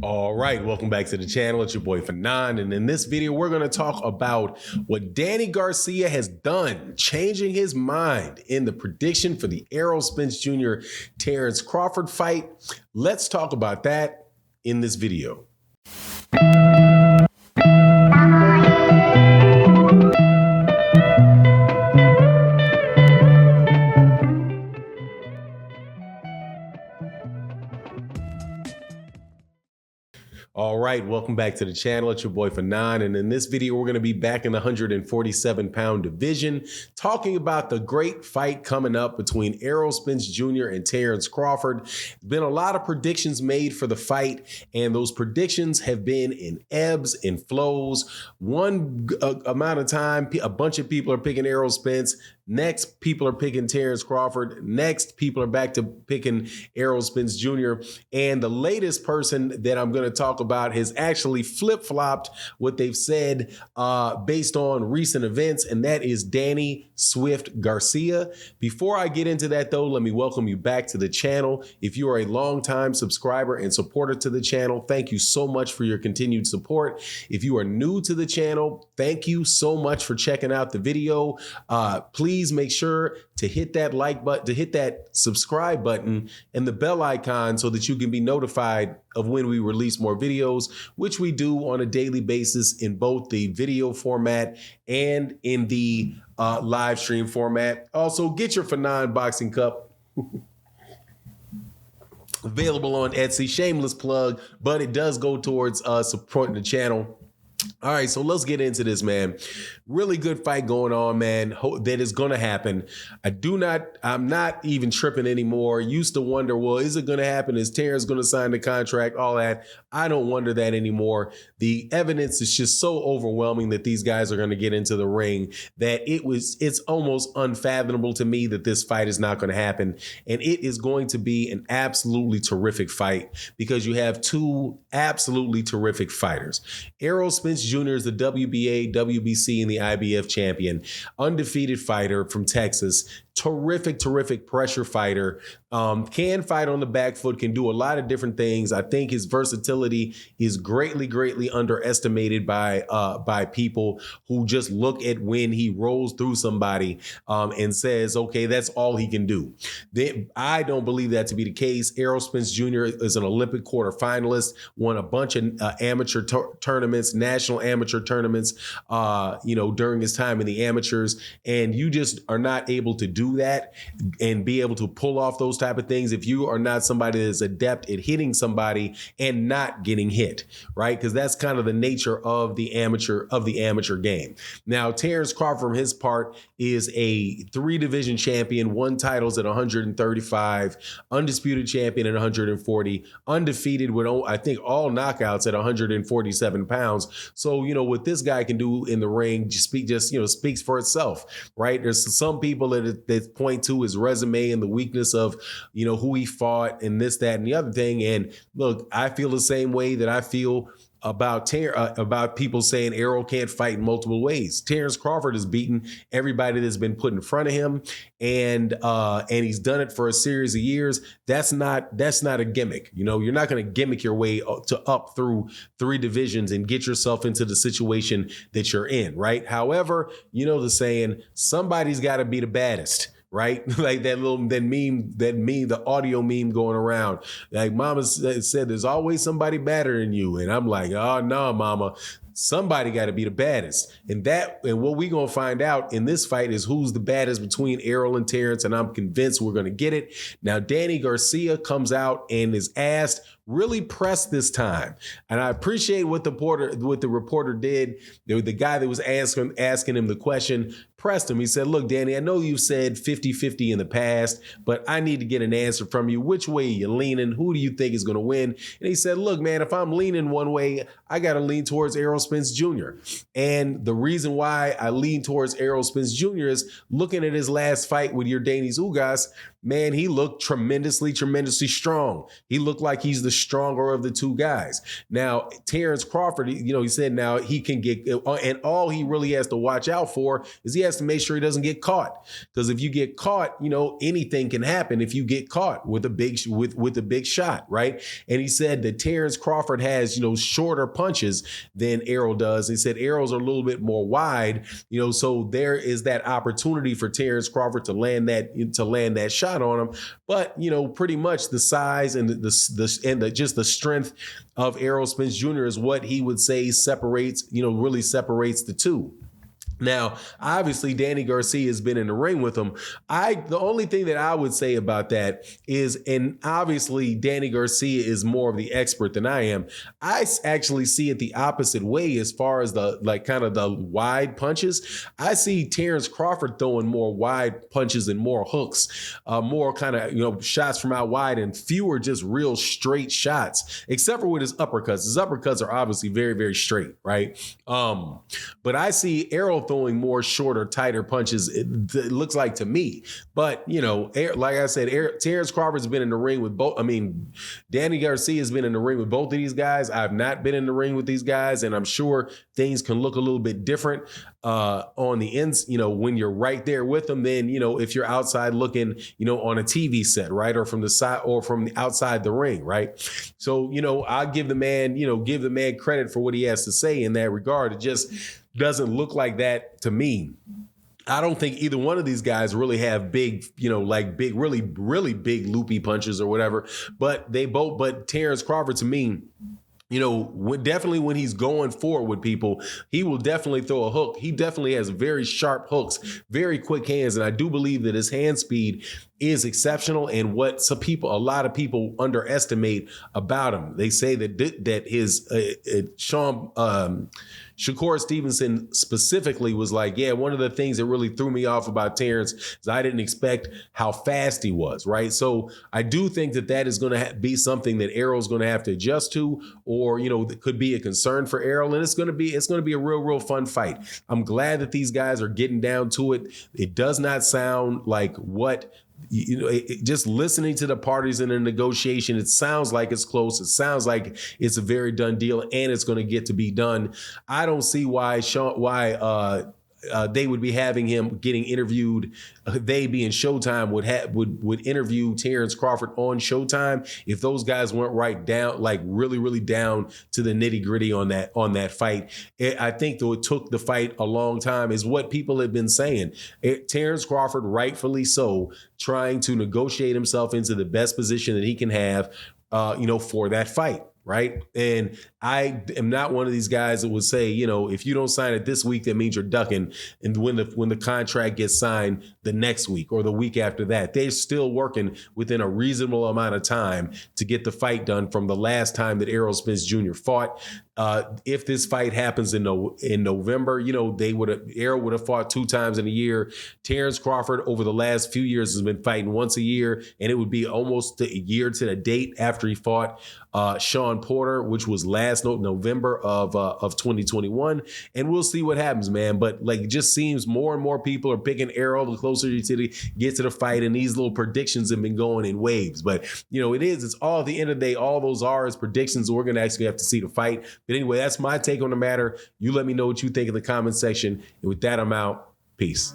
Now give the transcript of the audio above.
All right, welcome back to the channel. It's your boy Fanon, and in this video, we're going to talk about what Danny Garcia has done, changing his mind in the prediction for the Errol Spence Jr. Terence Crawford fight. Let's talk about that in this video. All right, welcome back to the channel. It's your boy Fanon, and in this video, we're going to be back in the 147-pound division, talking about the great fight coming up between Errol Spence Jr. and Terence Crawford. There's been a lot of predictions made for the fight, and those predictions have been in ebbs and flows. One amount of time, a bunch of people are picking Errol Spence. Next, people are picking Terence Crawford. Next, people are back to picking Errol Spence Jr. And the latest person that I'm going to talk about has actually flip-flopped what they've said based on recent events, and that is Danny Swift Garcia. Before I get into that, though, let me welcome you back to the channel. If you are a longtime subscriber and supporter to the channel, thank you so much for your continued support. If you are new to the channel, thank you so much for checking out the video. Please make sure to hit that like button, to hit that subscribe button and the bell icon so that you can be notified of when we release more videos, which we do on a daily basis in both the video format and in the live stream format. Also, get your Fanon boxing cup. Available on Etsy, shameless plug, but it does go towards supporting the channel. All right, so let's get into this, man. Really good fight going on, man. That is going to happen. I'm not even tripping anymore. Used to wonder, well, is it going to happen? Is Terence going to sign the contract? All that. I don't wonder that anymore. The evidence is just so overwhelming that these guys are going to get into the ring that it's almost unfathomable to me that this fight is not going to happen. And it is going to be an absolutely terrific fight because you have two absolutely terrific fighters. Errol Spence Jr. is the WBA, WBC, and the IBF champion, undefeated fighter from Texas. Terrific pressure fighter. Can fight on the back foot, can do a lot of different things. I think his versatility is greatly underestimated by people who just look at when he rolls through somebody and says, okay, that's all he can do. I don't believe that to be the case. Errol Spence Jr. is an Olympic quarterfinalist, won a bunch of amateur tournaments, national amateur tournaments, during his time in the amateurs, and you just are not able to do that and be able to pull off those type of things if you are not somebody that is adept at hitting somebody and not getting hit, right? Because that's kind of the nature of the amateur game. Now, Terence Crawford, from his part, is a 3-division champion, won titles at 135, undisputed champion at 140, undefeated with, I think, all knockouts at 147 pounds. So, what this guy can do in the ring speaks for itself, right? There's some people that point to his resume and the weakness of, who he fought and this, that, and the other thing. And look, I feel the same way that I feel about people saying Errol can't fight in multiple ways. Terence Crawford has beaten everybody that's been put in front of him, and he's done it for a series of years. That's not a gimmick. You're not going to gimmick your way up through 3 divisions and get yourself into the situation that you're in, right? However, the saying, somebody's got to be the baddest. Right? Like that meme, the audio meme going around. Like mama said, there's always somebody badder than you. And I'm like, oh no, mama, somebody got to be the baddest. And what we going to find out in this fight is who's the baddest between Errol and Terence. And I'm convinced we're going to get it. Now, Danny Garcia comes out and is asked, really pressed this time. And I appreciate what the reporter did. The guy that was asking him the question pressed him. He said, look, Danny, I know you've said 50-50 in the past, but I need to get an answer from you. Which way are you leaning? Who do you think is going to win? And he said, look, man, if I'm leaning one way, I got to lean towards Errol Spence Jr. And the reason why I lean towards Errol Spence Jr. is looking at his last fight with your Ugas. man, he looked tremendously strong. He looked like he's the stronger of the two guys. Now, Terence Crawford, he said now he can get, and all he really has to watch out for is he has to make sure he doesn't get caught. Because if you get caught, anything can happen if you get caught with a big shot, right? And he said that Terence Crawford has, shorter punches than Errol does. He said Errol's are a little bit more wide, so there is that opportunity for Terence Crawford to land that shot on him. But, pretty much the size and just the strength of Errol Spence Jr. is what he would say really separates the two. Now, obviously, Danny Garcia has been in the ring with him. The only thing that I would say about that is, and obviously Danny Garcia is more of the expert than I am, I actually see it the opposite way as far as the wide punches. I see Terence Crawford throwing more wide punches and more hooks, more kind of, shots from out wide and fewer just real straight shots, except for with his uppercuts. His uppercuts are obviously very, very straight, right? But I see Errol throwing more shorter, tighter punches, it looks like to me. But, like I said, Terence Crawford's been in the ring with both. Danny Garcia has been in the ring with both of these guys. I've not been in the ring with these guys, and I'm sure things can look a little bit different on the ends, when you're right there with them than, if you're outside looking, on a TV set, right? Or from the side or from outside the ring, right? So, I'll give the man credit for what he has to say in that regard. It just doesn't look like that to me. I don't think either one of these guys really have big, really, really big loopy punches or whatever. But Terence Crawford, to me, definitely when he's going forward with people, he will definitely throw a hook. He definitely has very sharp hooks, very quick hands. And I do believe that his hand speed is exceptional, and what a lot of people underestimate about him. They say that his Shakur Stevenson specifically was like, yeah, one of the things that really threw me off about Terence is I didn't expect how fast he was, right? So I do think that is going to be something that Errol's going to have to adjust to, or, that could be a concern for Errol. And it's going to be a real, real fun fight. I'm glad that these guys are getting down to it. It does not sound like just listening to the parties in a negotiation, it sounds like it's close. It sounds like it's a very done deal, and it's going to get to be done. I don't see why they would be having him getting interviewed. They being Showtime would interview Terence Crawford on Showtime if those guys weren't right down, like really, really down to the nitty gritty on that fight. I think though it took the fight a long time is what people have been saying. Terence Crawford, rightfully so, trying to negotiate himself into the best position that he can have, for that fight. Right. And I am not one of these guys that would say, if you don't sign it this week, that means you're ducking. And when the contract gets signed the next week or the week after that, they're still working within a reasonable amount of time to get the fight done from the last time that Errol Spence Jr. fought. If this fight happens in November, Errol would have fought 2 times in a year. Terence Crawford over the last few years has been fighting once a year, and it would be almost a year to the date after he fought Sean Porter, which was last November of 2021. And we'll see what happens, man. But it just seems more and more people are picking Errol the closer you get to the fight, and these little predictions have been going in waves. But it's all at the end of the day, all those are is predictions. We're going to actually have to see the fight. But anyway, that's my take on the matter. You let me know what you think in the comment section. And with that, I'm out. Peace.